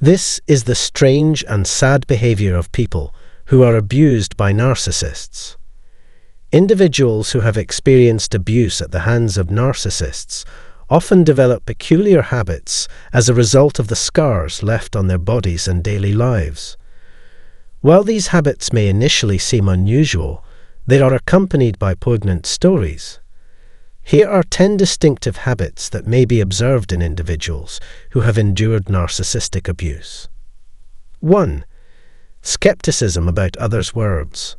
This is the strange and sad behavior of people who are abused by narcissists. Individuals who have experienced abuse at the hands of narcissists often develop peculiar habits as a result of the scars left on their bodies and daily lives. While these habits may initially seem unusual, they are accompanied by poignant stories. Here are 10 distinctive habits that may be observed in individuals who have endured narcissistic abuse. 1. Skepticism about others' words.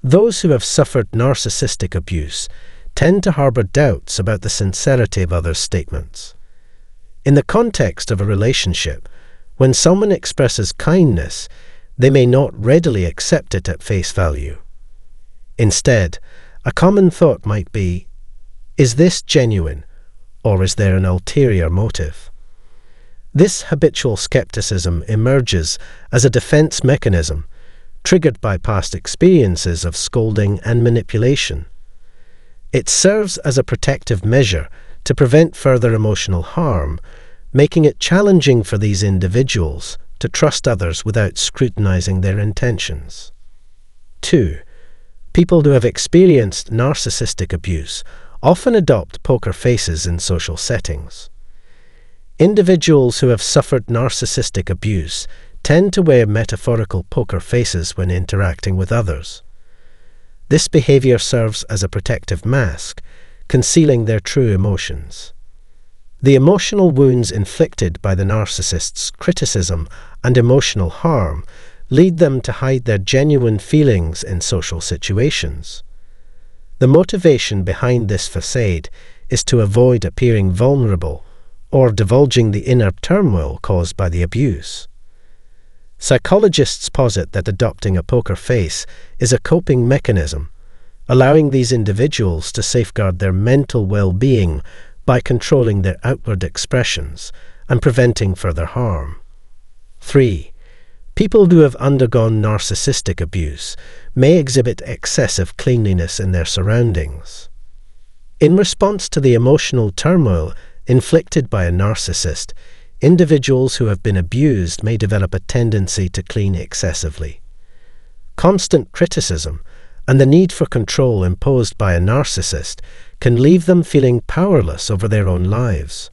Those who have suffered narcissistic abuse tend to harbor doubts about the sincerity of others' statements. In the context of a relationship, when someone expresses kindness, they may not readily accept it at face value. Instead, a common thought might be, is this genuine, or is there an ulterior motive? This habitual skepticism emerges as a defense mechanism, triggered by past experiences of scolding and manipulation. It serves as a protective measure to prevent further emotional harm, making it challenging for these individuals to trust others without scrutinizing their intentions. 2. People who have experienced narcissistic abuse often adopt poker faces in social settings. Individuals who have suffered narcissistic abuse tend to wear metaphorical poker faces when interacting with others. This behavior serves as a protective mask, concealing their true emotions. The emotional wounds inflicted by the narcissist's criticism and emotional harm lead them to hide their genuine feelings in social situations. The motivation behind this facade is to avoid appearing vulnerable or divulging the inner turmoil caused by the abuse. Psychologists posit that adopting a poker face is a coping mechanism, allowing these individuals to safeguard their mental well-being by controlling their outward expressions and preventing further harm. 3. People who have undergone narcissistic abuse may exhibit excessive cleanliness in their surroundings. In response to the emotional turmoil inflicted by a narcissist, individuals who have been abused may develop a tendency to clean excessively. Constant criticism and the need for control imposed by a narcissist can leave them feeling powerless over their own lives.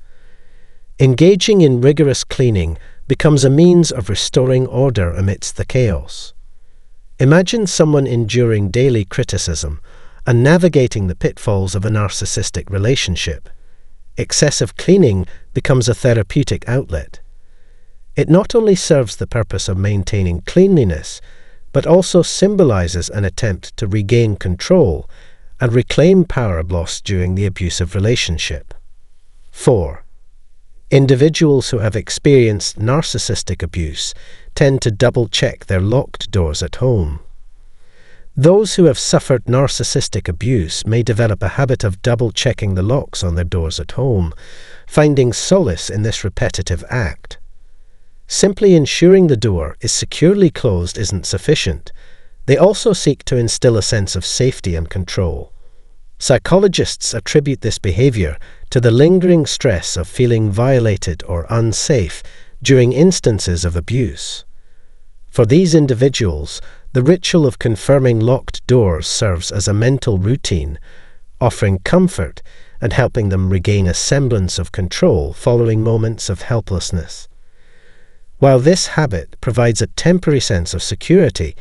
Engaging in rigorous cleaning becomes a means of restoring order amidst the chaos. Imagine someone enduring daily criticism and navigating the pitfalls of a narcissistic relationship. Excessive cleaning becomes a therapeutic outlet. It not only serves the purpose of maintaining cleanliness, but also symbolizes an attempt to regain control and reclaim power lost during the abusive relationship. 4. Individuals who have experienced narcissistic abuse tend to double-check their locked doors at home. Those who have suffered narcissistic abuse may develop a habit of double-checking the locks on their doors at home, finding solace in this repetitive act. Simply ensuring the door is securely closed isn't sufficient. They also seek to instill a sense of safety and control. Psychologists attribute this behavior to the lingering stress of feeling violated or unsafe during instances of abuse. For these individuals, the ritual of confirming locked doors serves as a mental routine, offering comfort and helping them regain a semblance of control following moments of helplessness. While this habit provides a temporary sense of security,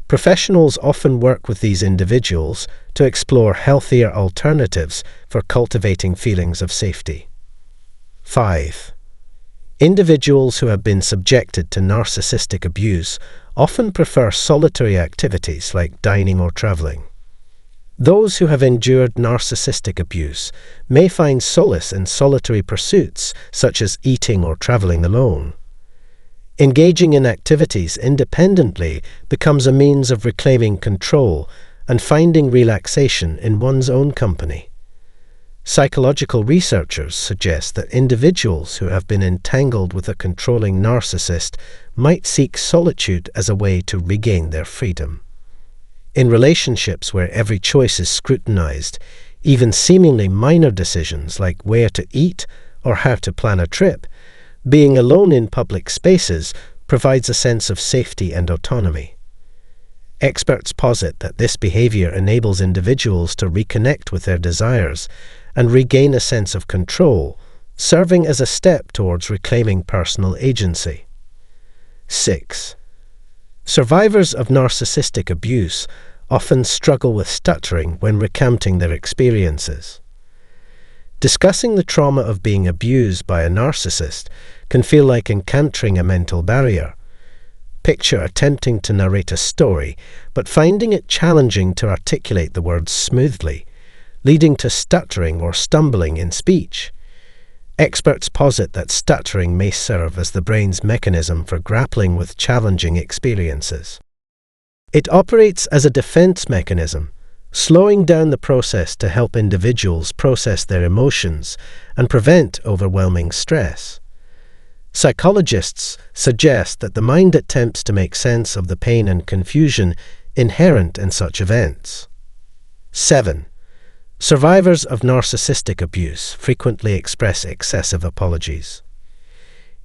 professionals often work with these individuals to explore healthier alternatives for cultivating feelings of safety. 5. Individuals who have been subjected to narcissistic abuse often prefer solitary activities like dining or traveling. Those who have endured narcissistic abuse may find solace in solitary pursuits such as eating or traveling alone. Engaging in activities independently becomes a means of reclaiming control and finding relaxation in one's own company. Psychological researchers suggest that individuals who have been entangled with a controlling narcissist might seek solitude as a way to regain their freedom. In relationships where every choice is scrutinized, even seemingly minor decisions like where to eat or how to plan a trip Being alone in public spaces provides a sense of safety and autonomy. Experts posit that this behavior enables individuals to reconnect with their desires and regain a sense of control, serving as a step towards reclaiming personal agency. 6. Survivors of narcissistic abuse often struggle with stuttering when recounting their experiences. Discussing the trauma of being abused by a narcissist can feel like encountering a mental barrier. Picture attempting to narrate a story, but finding it challenging to articulate the words smoothly, leading to stuttering or stumbling in speech. Experts posit that stuttering may serve as the brain's mechanism for grappling with challenging experiences. It operates as a defense mechanism, slowing down the process to help individuals process their emotions and prevent overwhelming stress. Psychologists suggest that the mind attempts to make sense of the pain and confusion inherent in such events. 7. Survivors of narcissistic abuse frequently express excessive apologies.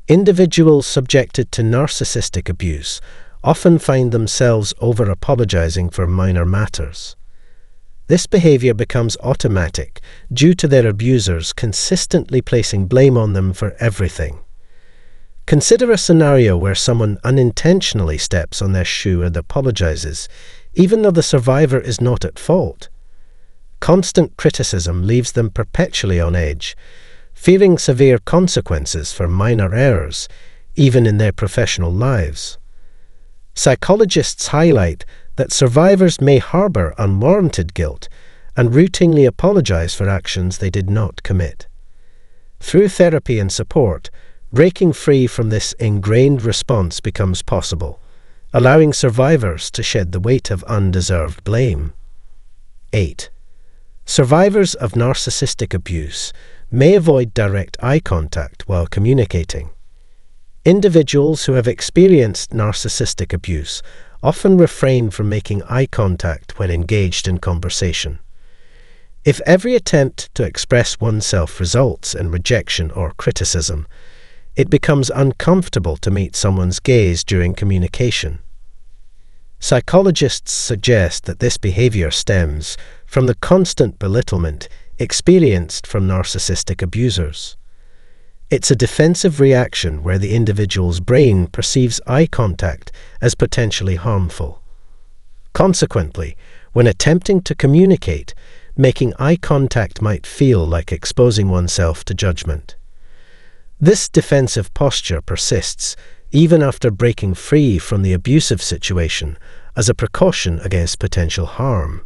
Individuals subjected to narcissistic abuse often find themselves over-apologizing for minor matters. This behavior becomes automatic due to their abusers consistently placing blame on them for everything. Consider a scenario where someone unintentionally steps on their shoe and apologizes, even though the survivor is not at fault. Constant criticism leaves them perpetually on edge, fearing severe consequences for minor errors, even in their professional lives. Psychologists highlight that survivors may harbor unwarranted guilt and routinely apologize for actions they did not commit. Through therapy and support, breaking free from this ingrained response becomes possible, allowing survivors to shed the weight of undeserved blame. 8. Survivors of narcissistic abuse may avoid direct eye contact while communicating. Individuals who have experienced narcissistic abuse often refrain from making eye contact when engaged in conversation. If every attempt to express oneself results in rejection or criticism, it becomes uncomfortable to meet someone's gaze during communication. Psychologists suggest that this behavior stems from the constant belittlement experienced from narcissistic abusers. It's a defensive reaction where the individual's brain perceives eye contact as potentially harmful. Consequently, when attempting to communicate, making eye contact might feel like exposing oneself to judgment. This defensive posture persists even after breaking free from the abusive situation as a precaution against potential harm.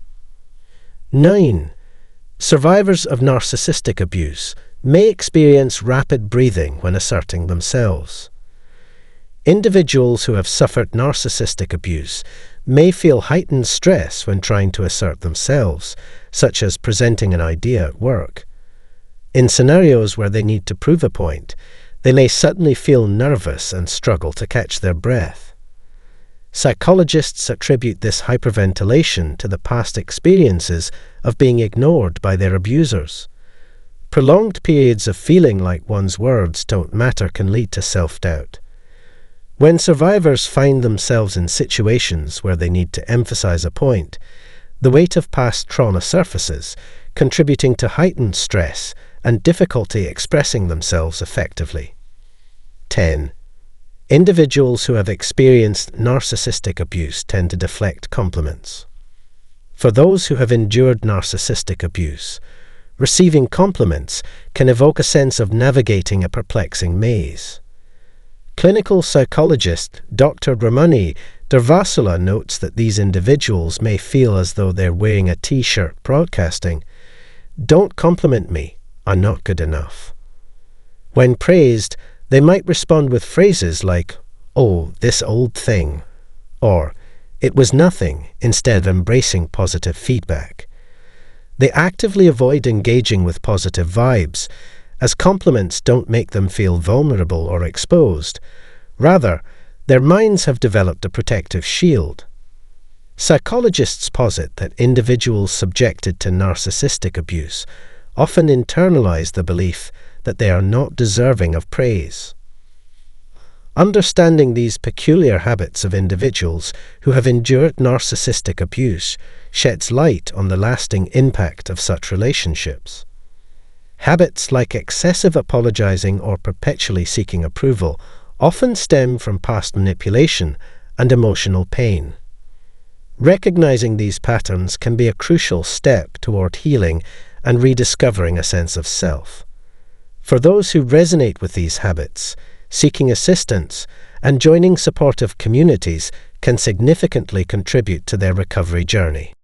9. Survivors of narcissistic abuse may experience rapid breathing when asserting themselves. Individuals who have suffered narcissistic abuse may feel heightened stress when trying to assert themselves, such as presenting an idea at work. In scenarios where they need to prove a point, they may suddenly feel nervous and struggle to catch their breath. Psychologists attribute this hyperventilation to the past experiences of being ignored by their abusers. Prolonged periods of feeling like one's words don't matter can lead to self-doubt. When survivors find themselves in situations where they need to emphasize a point, the weight of past trauma surfaces, contributing to heightened stress and difficulty expressing themselves effectively. 10. Individuals who have experienced narcissistic abuse tend to deflect compliments. For those who have endured narcissistic abuse, receiving compliments can evoke a sense of navigating a perplexing maze. Clinical psychologist Dr. Ramani Durvasula notes that these individuals may feel as though they're wearing a t-shirt broadcasting, "Don't compliment me, I'm not good enough." When praised, they might respond with phrases like, "Oh, this old thing," or "It was nothing," instead of embracing positive feedback. They actively avoid engaging with positive vibes, as compliments don't make them feel vulnerable or exposed. Rather, their minds have developed a protective shield. Psychologists posit that individuals subjected to narcissistic abuse often internalize the belief that they are not deserving of praise. Understanding these peculiar habits of individuals who have endured narcissistic abuse sheds light on the lasting impact of such relationships. Habits like excessive apologizing or perpetually seeking approval often stem from past manipulation and emotional pain. Recognizing these patterns can be a crucial step toward healing and rediscovering a sense of self. For those who resonate with these habits, seeking assistance and joining supportive communities can significantly contribute to their recovery journey.